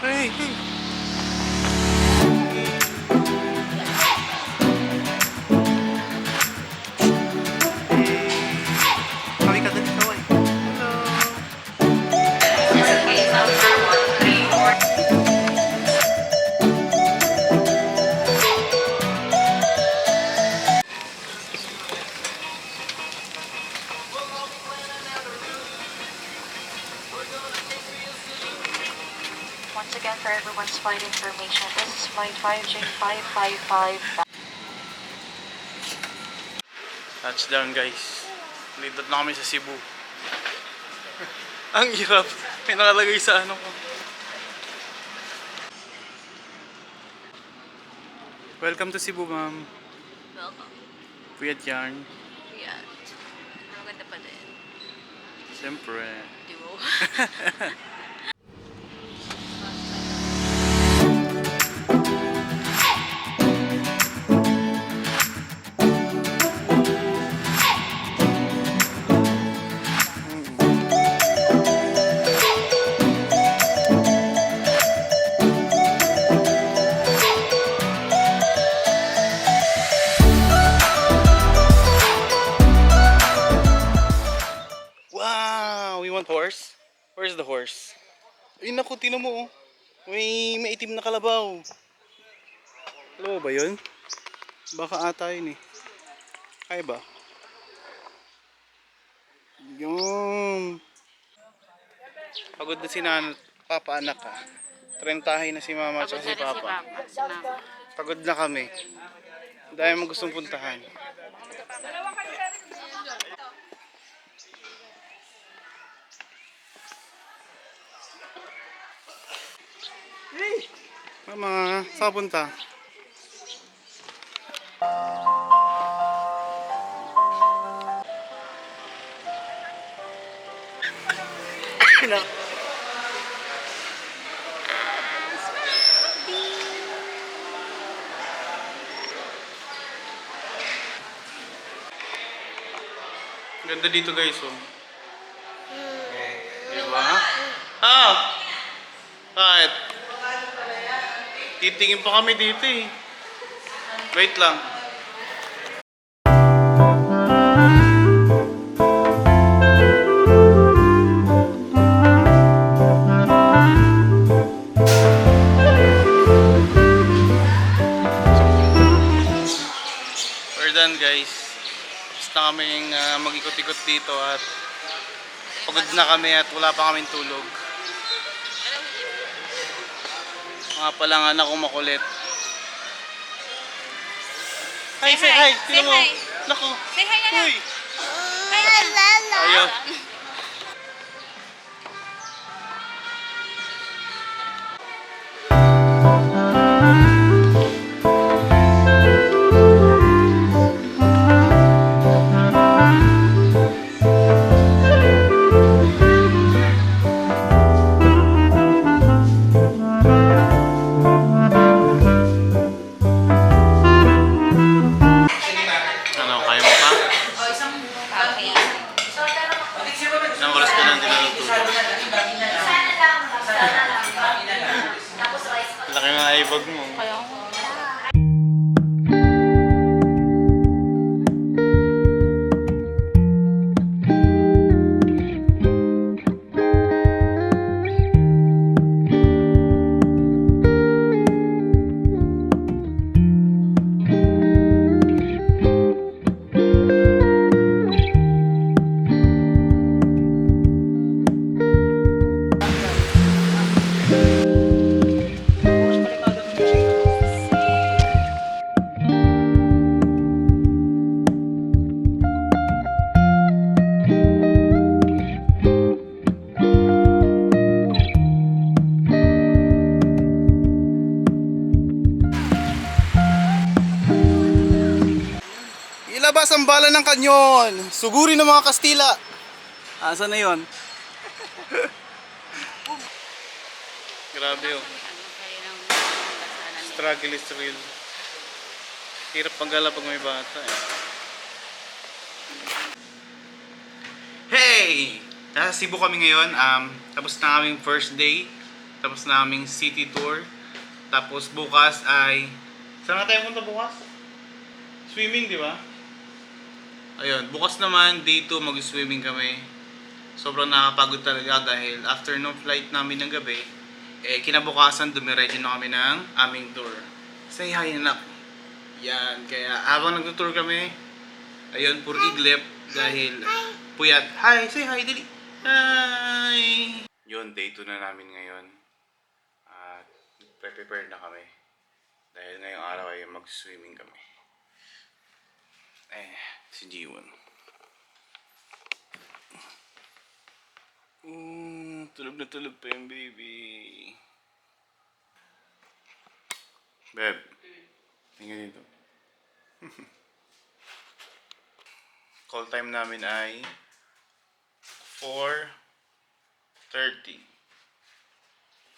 Hey, hey. Kami ka dali kaway. Hello. Once again, for everyone's flight information, this is flight 5J555. Touchdown guys. Nandito na kami sa Cebu. Ang hirap. May nakalagay sa ano ko. Welcome to Cebu, ma'am. Welcome. Weird yarn. Yeah. Maganda pa din. Siyempre. Duo. Wow! We want horse? Where's the horse? Ay naku, tinan mo oh. May itim na kalabaw. Alam mo ba yun? Baka ata yun eh. Kaya ba? Yun. Pagod na si Papa anak ah. Trentahin na si Mama at si Papa. Pagod na kami. Dahil mo gustong puntahan. Mama, saan punta? Ganda dito guys oh. Diba? Ah! Kahit. Titingin pa kami dito eh. Wait lang. We're done guys. Tapos na kaming mag-ikot-ikot dito at pagod na kami at wala pa kaming tulog. Mga palang anak ko makulit. Hi, say hi. Say hi. Naku. Say hi, anak. Uy. Hi, Ayaw. Ano, kaya mo pa? Okay. Ilang oras ka lang din natutulog? Laki ng ibag mo. Kaya ako. Ilabas ang bala ng kanyon. Suguri ng mga Kastila. Asa na yon? Grabe oh. Struggle is real. Hirap paggala pag may bata eh. Hey! Nasa Cebu kami ngayon. Tapos na kaming first day. Tapos naming city tour. Tapos bukas ay... Saan na tayo punta bukas? Swimming, di ba? Ayun, bukas naman, day 2, mag-swimming kami. Sobrang nakakapagod talaga dahil after nung flight namin ng gabi, kinabukasan dumiretso na kami ng aming tour. Say hi, anak. Yan, kaya habang nag-tour kami, ayun, puro iglip dahil puyat. Hi, say hi, dali. Hi! Yun, day 2 na namin ngayon. At prepare na kami. Dahil ngayong araw ay mag-swimming kami. Si Jiwon. Tulog na tulog pa yung baby. Beb, tingnan dito. Call time namin ay 4:30.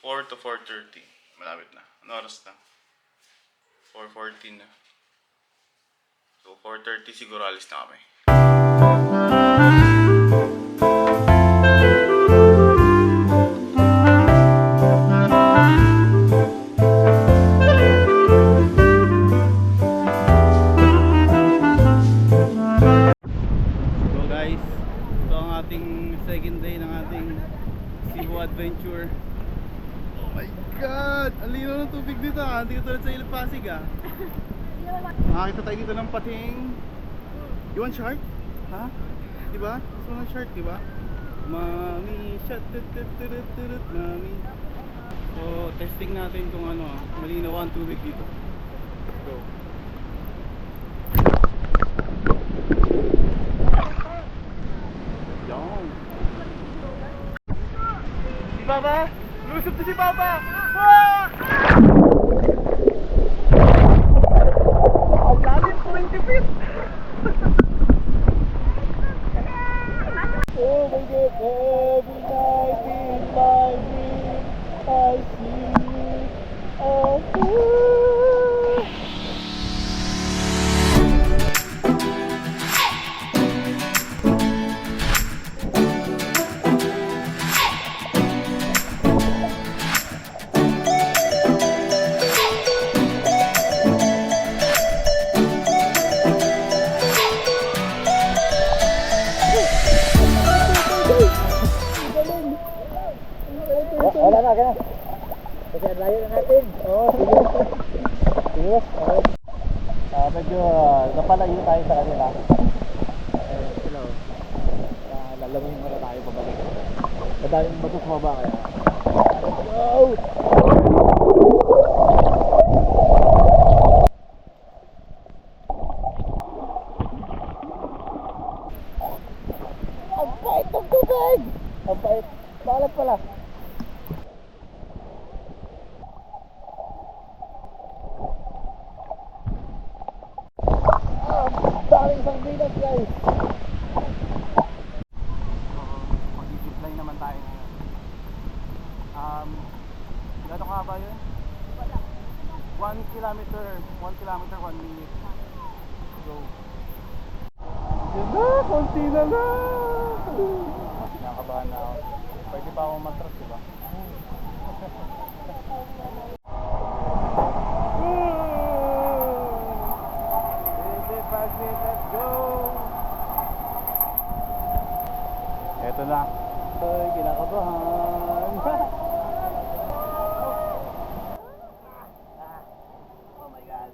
4 to 4:30. Malapit na. Ano oras na? 4:14 na. So 4:30 siguro alis na kami. So guys, ito ang ating second day ng ating Cebu adventure. Oh my god! Ang linaw ng tubig dito ha. Hindi ka tulad sa Ilog Pasig ha. Makakita tayo dito ng pating. You want shark? Ha? Diba? Gusto mo ng shark, diba? Mami, shot, mami. So, testing natin kung ano, malinaw ang tubig dito. Go. Yan. Si Papa! Lusot na si Papa! Ah! Ang lalim, 20 feet! Oh my God! Every night in my dream I see you. Wala na, ganun. Kasi layo na natin. Oo, sige. Sige, okay. Medyo napalayo tayo sa kanila. Hello. Lalamuin muna tayo pabalik. Madaming batos mo ba kaya? Go! Ang bait ng tubig! Ang bait. Balat pala. Daming sardinas guys. Mag-zipline naman tayo ngayon. Gano'n ka ba yun? 1 kilometer, 1 minute. Go. Yun na, konti na lang. Nakakabahan na ako. Pwede pa akong matras, diba? Let's go! Eto na. Ay, kinakabahan. Oh my God.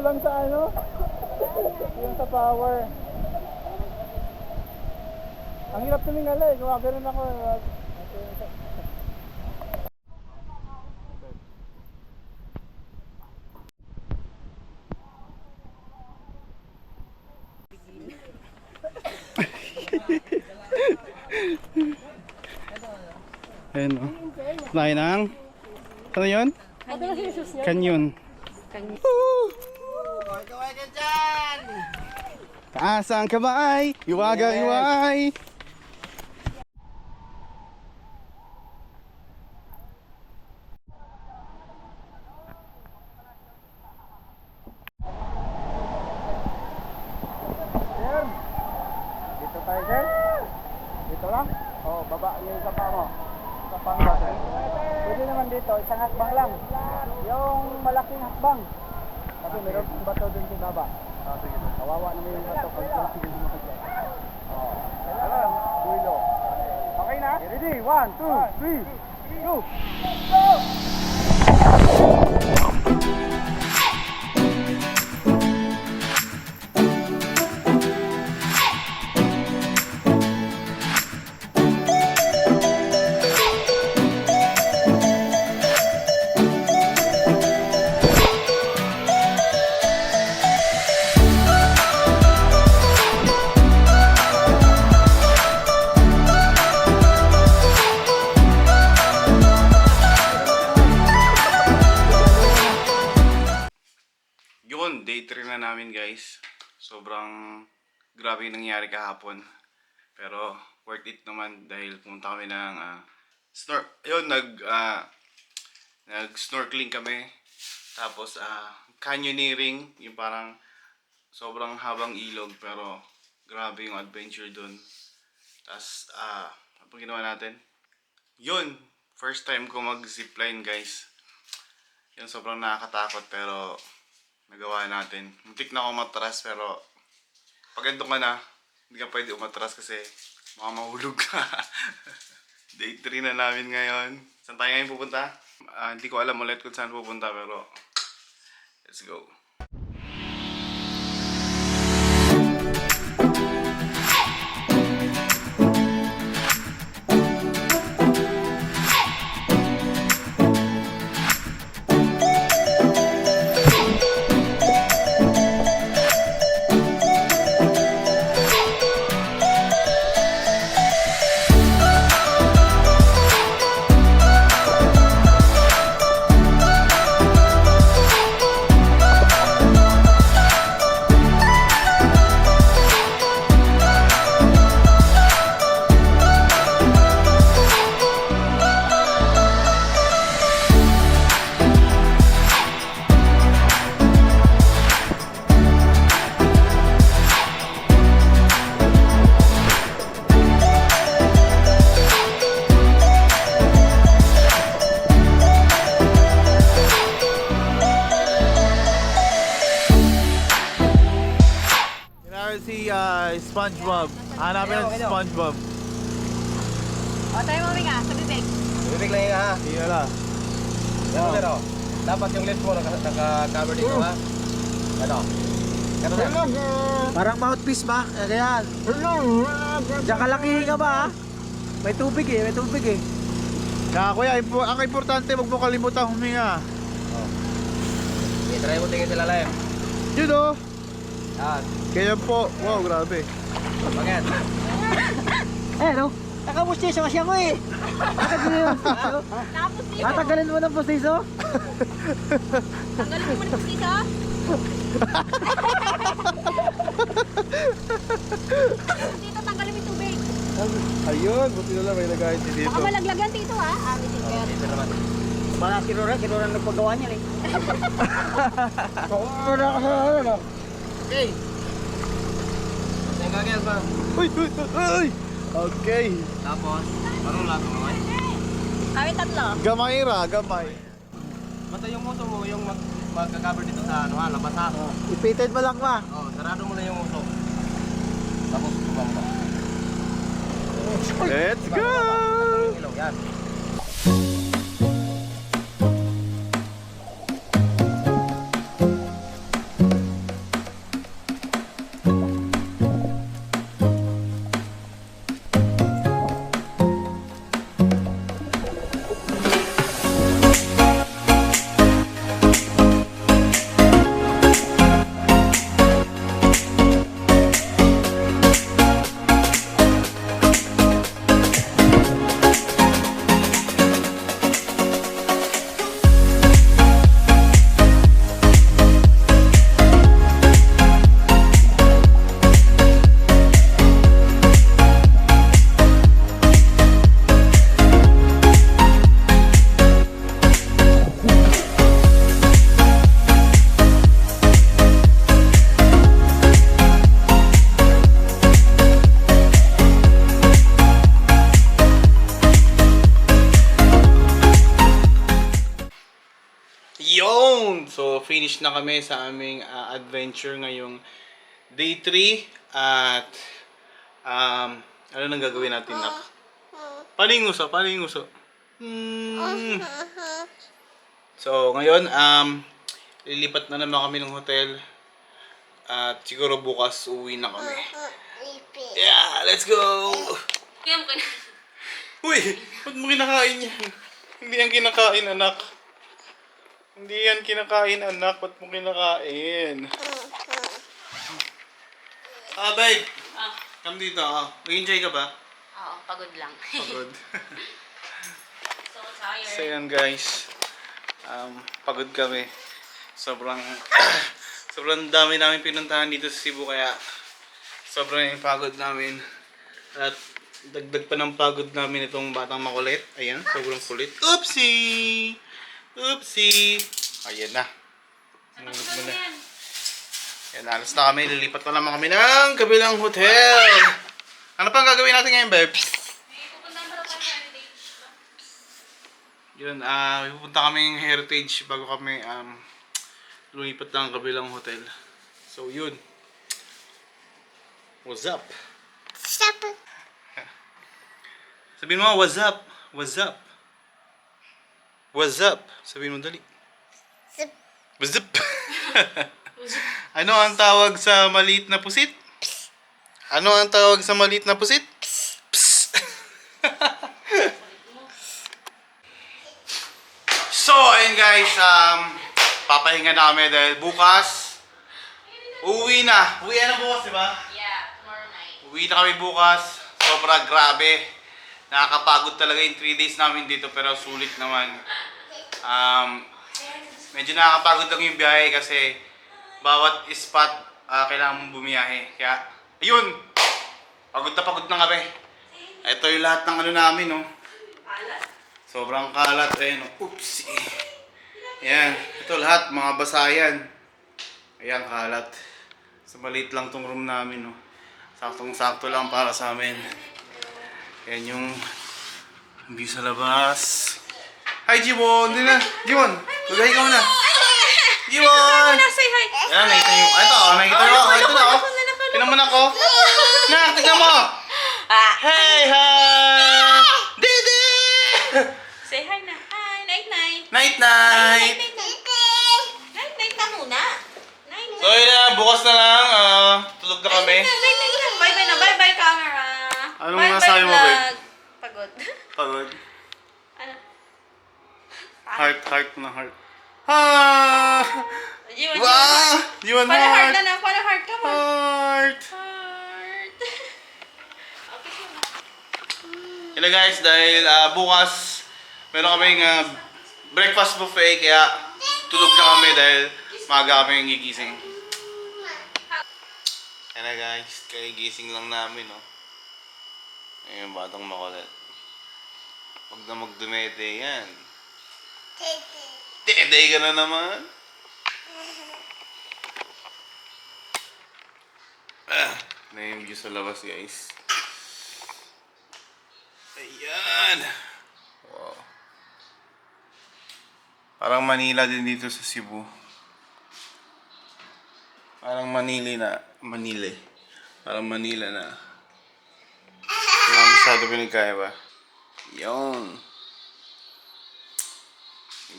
lang sa ano? Yung sa power. Ang hirap tumingala eh. Gumagano'n ako. Ayan o. Lain ang... Ano yun? Canyon. Taas ang kamay, iwaga, iway. Sir, dito tayo sir. Dito lang? Oo, baba yung sapa mo. Sapang ba sir? Pwede naman dito, isang hakbang lang. Yung malaking hakbang. Kasi meron pong bato dun sa baba. Sige. Kawawa naman yung bato pag sige mo magyan. Oo. Alam, dulo. Okay na? Ready? 1, 2, 3, go! Go! Yun, day 3 na namin guys. Sobrang grabe yung nangyari kahapon. Pero worth it naman dahil pumunta kami ng nag-snorkeling kami. Tapos canyoneering, yung parang sobrang habang ilog pero grabe yung adventure dun. Tapos ano pang ginawa natin? Yun, first time ko mag-zipline guys. Yun, sobrang nakakatakot pero nagawa natin. Muntik na ako matras pero pag andun ka na, hindi ka pwede umatras kasi baka mahulog ka. Day 3 na namin ngayon. Saan tayo ngayon pupunta? Hindi ko alam ulit kung saan pupunta pero let's go. Si SpongeBob. Hanapin ang SpongeBob. O, tayo maminga sa bibig. Bibig lang yun ha. Iyo lang. Yan pero. Dapat yung lips mo naka-cover dito ha. Ano? Ganun na. Parang mouthpiece ba? Ganyan. Diyan ka lang hihinga ba ha? May tubig eh, may tubig eh. Kaya kuya, ang importante huwag mo kalimutan huminga. Okay, try mo tingin sila live. Yun o. Yan. Kaya po. Wow, grabe. Bakit? No? Nakapustiso kasi ako eh. Tatagalin mo ng pustiso? Tanggalin mo muna po dito. Dito, tanggalin mo yung tubig. Ayun, buti na lang may nagahit dito. Baka malaglagan dito ha. May ticket. Dito naman. Baka kinuran nagpagawa niya eh. Kinuran ka sa ano? Okay. Tingnan ka ba? Uy! Okay. Tapos, parang lato naman. Kami tatlo. Gamay ra, gamay. Basta yung muso mo, yung magka-cover dito sa ano ha, labas ha. Ipited mo lang ma. Oh, sarado mo na yung muso. Tapos, bumamba. Let's go! Yung ilaw, yan. Yun! So, finish na kami sa aming adventure ngayong day 3. At, ano nang gagawin natin, Nak? Paano yung uso? Paano yung uso? So, ngayon, lilipat na naman kami ng hotel. At siguro bukas uwi na kami. Yeah, let's go! Uy! Ba't mo kinakain yan? Hindi yan kinakain, anak. Hindi yan kinakain, anak. Ba't mo kinakain? Babe. Come dito. Nag-enjoy ka ba? Oo, pagod lang. Pagod. So tired. So yan guys. Pagod kami. Sobrang sobrang dami namin pinuntahan dito sa Cebu kaya sobrang yung pagod namin. At dagdag pa ng pagod namin itong batang makulit. Ayan, sobrang kulit. Oopsie! Oopsie! Ayan na. Nulog mo na. Ayan, alas na kami. Lilipat na naman kami ng kabilang hotel. Ano pang gagawin natin ngayon, babe? Yun, pupunta kaming Heritage bago kami lumipat ng kabilang hotel. So, yun. What's up? Sabihin mo, what's up? What's up? What's up? Sabihin mo dali. What's up? Ano ang tawag sa maliit na pusit? Ano ang tawag sa maliit na pusit? Psst. So, ayun guys, papahinga na kami dahil bukas uwi na. Uwi na bukas, di ba? Yeah, tomorrow night. Uwi na kami bukas. Sobra grabe. Nakakapagod talaga yung 3 days namin dito pero sulit naman. Medyo nakakapagod lang yung biyahe kasi bawat spot kailangan mong bumiyahe. Kaya, ayun! Pagod na kami. Ito yung lahat ng ano namin, no? Sobrang kalat. Ayun, no? Oops! Ayan. Ito lahat, mga basayan. Ayan, kalat. So, maliit lang tong room namin, no? Saktong-sakto lang para sa amin. Ayan yung view sa labas. Hi, Jimon! Hindi na. Jimon! Magay ka muna. Jimon! Say hi. Ayan, nakita nyo. Ito, nakita nyo. Ito na, oh. Tinaman ako. Na, tignan mo. Hey, hi! Didi! Say hi na. Hi, night night. Night, night! Night night na muna. Night So, yun na. Bukas na lang. Tulog na kami. Night na. Bye-bye na. Bye-bye camera. Anong Bye-bye masabi mo, babe? vlog. Pagod. Pagod. Ano? Heart na heart. Ah! Jiwan, Wow! Jimon, Para heart heart! na na. Para heart. Come on. Heart! Heart. Okay. Hello guys, dahil bukas meron kaming breakfast buffet kaya tulog na kami dahil maaga kami gigising. Hello guys, kagigising lang namin, no. Ayun, batang makulit. Huwag na magdumede yan. Dede ka na naman. Na yung view sa labas, guys. Ayan. Wow. Parang Manila din dito sa Cebu. Parang Manila. Parang Manila na. Wala masyado pinagkaya ba? Yun.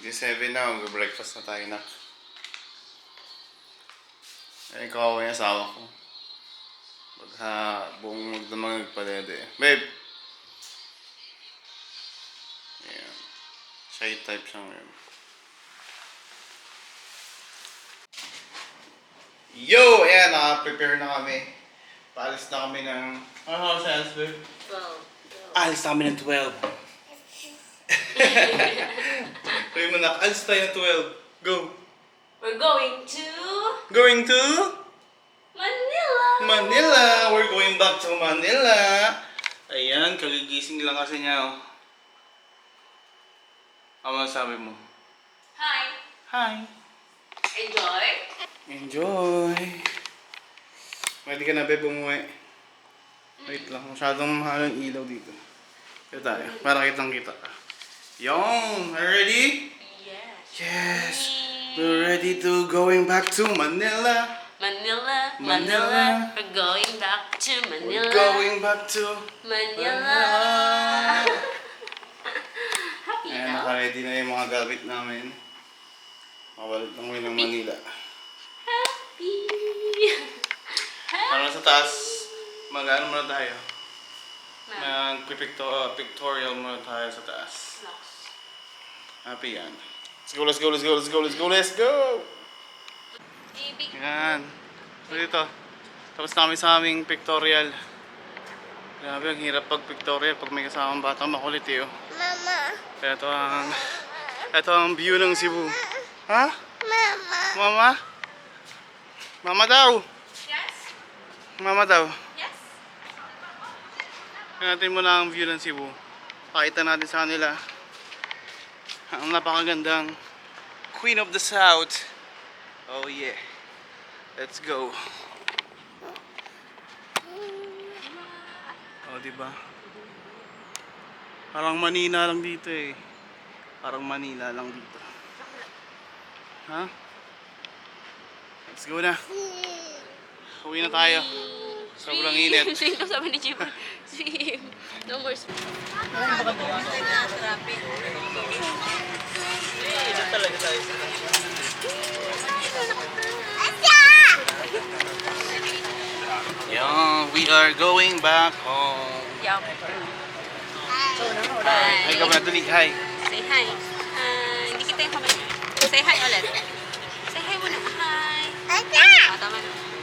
27 na, mag-breakfast na tayo na. Ay, kawawa yung asawa ko. Buong magdamang nagpadede. Babe! Ayan. Shy type siya ngayon. Yo! Ayan, naka-prepare na kami. Paalis na kami ng... Ano sa alis, babe? 12. Alis na kami ng 12. Sabi mo na, alis tayo ng 12. Go! We're going to Going to... Manila. Manila! We're going back to Manila! Ayan, kagigising lang kasi niya, oh. Ano sabi mo? Hi. Hi! Enjoy. Enjoy! Pwede ka na, babe, umuwi. Wait lang, masyadong mahal ang ilaw dito. Kaya tayo, para kitang kita ka. Yung! Are you ready? Yes. Yes! We're ready to going back to Manila. Manila, Manila. Manila. We're going back to Manila. We're going back to Manila. Happy Ayan, now? naka-ready na yung mga gamit namin. Mabalik lang kami ng Manila. Happy. Para sa taas, mag-ano muna tayo. Pictorial muna tayo sa taas. Happy yan. Let's go, let's go, let's go, let's go, let's go, let's go! Yan. So dito. Tapos na kami sa aming pictorial. Grabe, ang hirap pag pictorial pag may kasamang batang makulit eh. Oh. Ito ang view ng Cebu. Ha? Mama? Mama daw. Yes? Mama daw. Yes? Tingnan natin muna ang view ng Cebu. Pakita natin sa kanila ang napakagandang Queen of the South. Oh yeah. Let's go. Oh, diba? Parang Manila lang dito eh. Parang Manila lang dito. Ha? Let's go na. Uwi na tayo. Sobrang init. Swim daw sabi ni Chiba. Swim. No more swim. Yeah, we are going back home. Yup. Hi ka ba? Dali, hi. Say hi. Hindi kita yung kamay. Say hi ulit. Say hi muna. Hi. Oh, tama na.